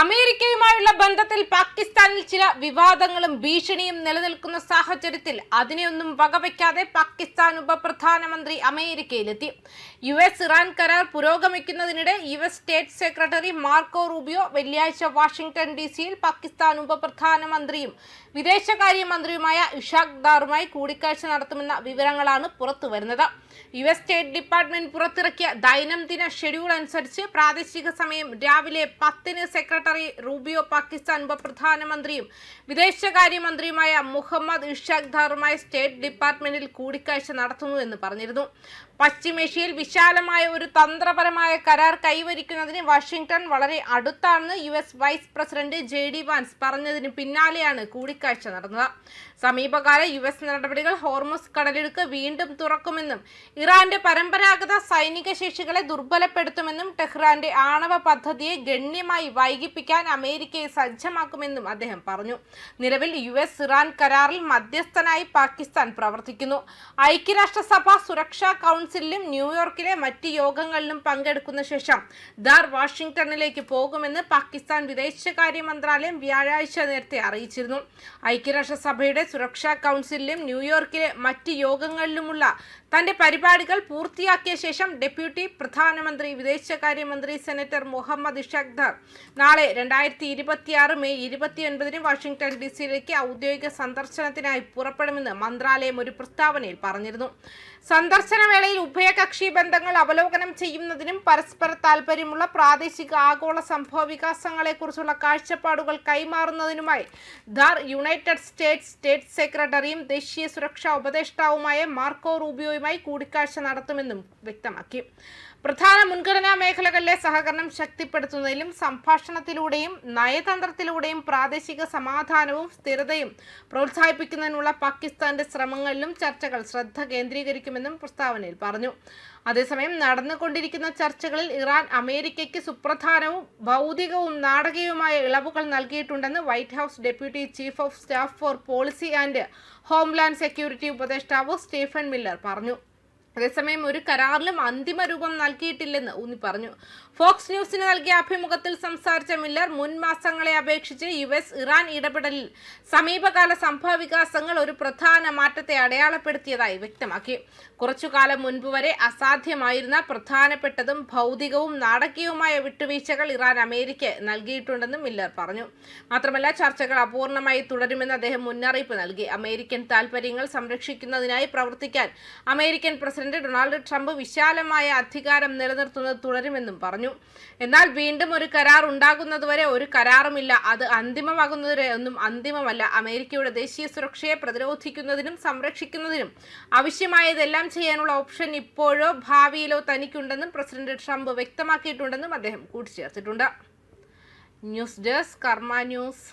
അമേരിക്കയുമായുള്ള ബന്ധത്തിൽ പാകിസ്ഥാനിൽ ചില വിവാദങ്ങളും ഭീഷണിയും നിലനിൽക്കുന്ന സാഹചര്യത്തിൽ അതിനെയൊന്നും വകവയ്ക്കാതെ പാകിസ്ഥാൻ ഉപപ്രധാനമന്ത്രി അമേരിക്കയിലെത്തി. US-ഇറാൻ കരാർ പുരോഗമിക്കുന്നതിനിടെ US state secretary Marco Rubio വെള്ളിയാഴ്ച വാഷിംഗ്ടൺ DC-യിൽ പാകിസ്ഥാൻ ഉപപ്രധാനമന്ത്രിയും വിദേശകാര്യമന്ത്രിയുമായ ഇഷാഖ് ദാറുമായി കൂടിക്കാഴ്ച നടത്തുമെന്ന വിവരങ്ങളാണ് പുറത്തുവരുന്നത്. US സ്റ്റേറ്റ് ഡിപ്പാർട്ട്മെന്റ് പുറത്തിറക്കിയ ദൈനംദിന ഷെഡ്യൂൾ അനുസരിച്ച് പ്രാദേശിക സമയം രാവിലെ 10-ന് സെക്രട്ടറി റൂബിയോ പാകിസ്ഥാൻ ഉപപ്രധാനമന്ത്രിയും വിദേശകാര്യമന്ത്രിയുമായ മുഹമ്മദ് ഇഷാഖ് ദാറുമായി സ്റ്റേറ്റ് ഡിപ്പാർട്ട്മെന്റിൽ കൂടിക്കാഴ്ച നടത്തുന്നുവെന്ന് പറഞ്ഞിരുന്നു. പശ്ചിമേഷ്യയിൽ വിശാലമായ ഒരു തന്ത്രപരമായ കരാർ കൈവരിക്കുന്നതിന് വാഷിംഗ്ടൺ വളരെ അടുത്താണെന്ന് US vice president JD Vance പറഞ്ഞതിന് പിന്നാലെയാണ് കൂടിക്കാഴ്ച നടന്നത്. സമീപകാല US നടപടികൾ ഹോർമുസ് കടലിടുക്ക് വീണ്ടും തുറക്കുമെന്നും ഇറാന്റെ പരമ്പരാഗത സൈനിക ശേഷികളെ ദുർബലപ്പെടുത്തുമെന്നും ടെഹ്റാന്റെ ആണവ പദ്ധതിയെ ഗണ്യമായി വൈകിപ്പിക്കാൻ അമേരിക്കയെ സജ്ജമാക്കുമെന്നും അദ്ദേഹം പറഞ്ഞു. നിലവിൽ US-ഇറാൻ കരാറിൽ മധ്യസ്ഥനായി പാകിസ്ഥാൻ പ്രവർത്തിക്കുന്നു. ഐക്യരാഷ്ട്രസഭ സുരക്ഷാ കൗൺസിലിലും ന്യൂയോർക്കിലെ മറ്റ് യോഗങ്ങളിലും പങ്കെടുക്കുന്ന ശേഷം ദാർ വാഷിംഗ്ടണിലേക്ക് പോകുമെന്ന് പാകിസ്ഥാൻ വിദേശകാര്യ മന്ത്രാലയം വ്യാഴാഴ്ച നേരത്തെ അറിയിച്ചിരുന്നു. ഐക്യരാഷ്ട്രസഭയുടെ സുരക്ഷാ കൗൺസിലിലും ന്യൂയോർക്കിലെ മറ്റ് യോഗങ്ങളിലുമുള്ള തന്റെ പരിപാടികൾ പൂർത്തിയാക്കിയ ശേഷം ഡെപ്യൂട്ടി പ്രധാനമന്ത്രി വിദേശകാര്യമന്ത്രി സെനറ്റർ മുഹമ്മദ് ഇഷാഖ് ദാർ നാളെ 2026 മെയ് 29-ന് വാഷിംഗ്ടൺ DC-യിലേക്ക് ഔദ്യോഗിക സന്ദർശനത്തിനായി പുറപ്പെടുമെന്ന് മന്ത്രാലയം ഒരു പ്രസ്താവനയിൽ പറഞ്ഞിരുന്നു. സന്ദർശന വേളയിൽ ഉഭയകക്ഷി ബന്ധങ്ങൾ അവലോകനം ചെയ്യുന്നതിനും പരസ്പര താൽപര്യമുള്ള പ്രാദേശിക ആഗോള സംഭവ വികാസങ്ങളെക്കുറിച്ചുള്ള കാഴ്ചപ്പാടുകൾ കൈമാറുന്നതിനുമായി ദാർ യുണൈറ്റഡ് സ്റ്റേറ്റ്സ് സ്റ്റേറ്റ് സെക്രട്ടറിയും ദേശീയ സുരക്ഷാ ഉപദേഷ്ടാവുമായ മാർക്കോ റൂബിയോയുമായി കൂടിക്കാഴ്ച നടത്തുമെന്നും വ്യക്തമാക്കി. പ്രധാന മുൻഗണനാ മേഖലകളിലെ സഹകരണം ശക്തിപ്പെടുത്തുന്നതിലും സംഭാഷണത്തിലൂടെയും നയതന്ത്രത്തിലൂടെയും പ്രാദേശിക സമാധാനവും സ്ഥിരതയും പ്രോത്സാഹിപ്പിക്കുന്നതിനുള്ള പാകിസ്ഥാന്റെ ശ്രമങ്ങളിലും ചർച്ചകൾ ശ്രദ്ധ കേന്ദ്രീകരിക്കുമെന്നും പ്രസ്താവനയിൽ പറഞ്ഞു. അതേസമയം നടന്നുകൊണ്ടിരിക്കുന്ന ചർച്ചകളിൽ ഇറാൻ അമേരിക്കയ്ക്ക് സുപ്രധാനവും ഭൗതികവും നാടകീയവുമായ ഇളവുകൾ നൽകിയിട്ടുണ്ടെന്ന് white house deputy chief of staff four policy and homeland security ഉപദേഷ്ടാവ് സ്റ്റീഫൻ മില്ലർ പറഞ്ഞു. അതേസമയം ഒരു കരാറിലും അന്തിമ രൂപം നൽകിയിട്ടില്ലെന്ന് ഊന്നി പറഞ്ഞു. ഫോക്സ് ന്യൂസിന് നൽകിയ അഭിമുഖത്തിൽ സംസാരിച്ച മില്ലർ മുൻ മാസങ്ങളെ അപേക്ഷിച്ച് US-ഇറാൻ ഇടപെടലിൽ സമീപകാല സംഭവ വികാസങ്ങൾ ഒരു പ്രധാന മാറ്റത്തെ അടയാളപ്പെടുത്തിയതായി വ്യക്തമാക്കി. കുറച്ചുകാലം മുൻപ് വരെ അസാധ്യമായിരുന്ന പ്രധാനപ്പെട്ടതും ഭൗതികവും നാടകീയവുമായ വിട്ടുവീഴ്ചകൾ ഇറാൻ അമേരിക്ക നൽകിയിട്ടുണ്ടെന്നും മില്ലർ പറഞ്ഞു. മാത്രമല്ല, ചർച്ചകൾ അപൂർണമായി തുടരുമെന്ന് അദ്ദേഹം മുന്നറിയിപ്പ് നൽകി. അമേരിക്കൻ താൽപര്യങ്ങൾ സംരക്ഷിക്കുന്നതിനായി പ്രവർത്തിക്കാൻ അമേരിക്കൻ പ്രസിഡന്റ് ഡൊണാൾഡ് ട്രംപ് വിശാലമായ അധികാരം നിലനിർത്തുന്നത് തുടരുമെന്നും പറഞ്ഞു. എന്നാൽ വീണ്ടും ഒരു കരാർ ഉണ്ടാകുന്നതുവരെ ഒരു കരാറുമില്ല. അത് അന്തിമമാകുന്നതുവരെ ഒന്നും അന്തിമമല്ല. അമേരിക്കയുടെ ദേശീയ സുരക്ഷയെ പ്രതിരോധിക്കുന്നതിനും സംരക്ഷിക്കുന്നതിനും ആവശ്യമായതെല്ലാം ചെയ്യാനുള്ള ഓപ്ഷൻ ഇപ്പോഴോ ഭാവിയിലോ തനിക്കുണ്ടെന്നും പ്രസിഡന്റ് ട്രംപ് വ്യക്തമാക്കിയിട്ടുണ്ടെന്നും അദ്ദേഹം കൂട്ടിച്ചേർത്തിട്ടുണ്ട്. ന്യൂസ് ഡെസ്ക് കർമ്മ ന്യൂസ്.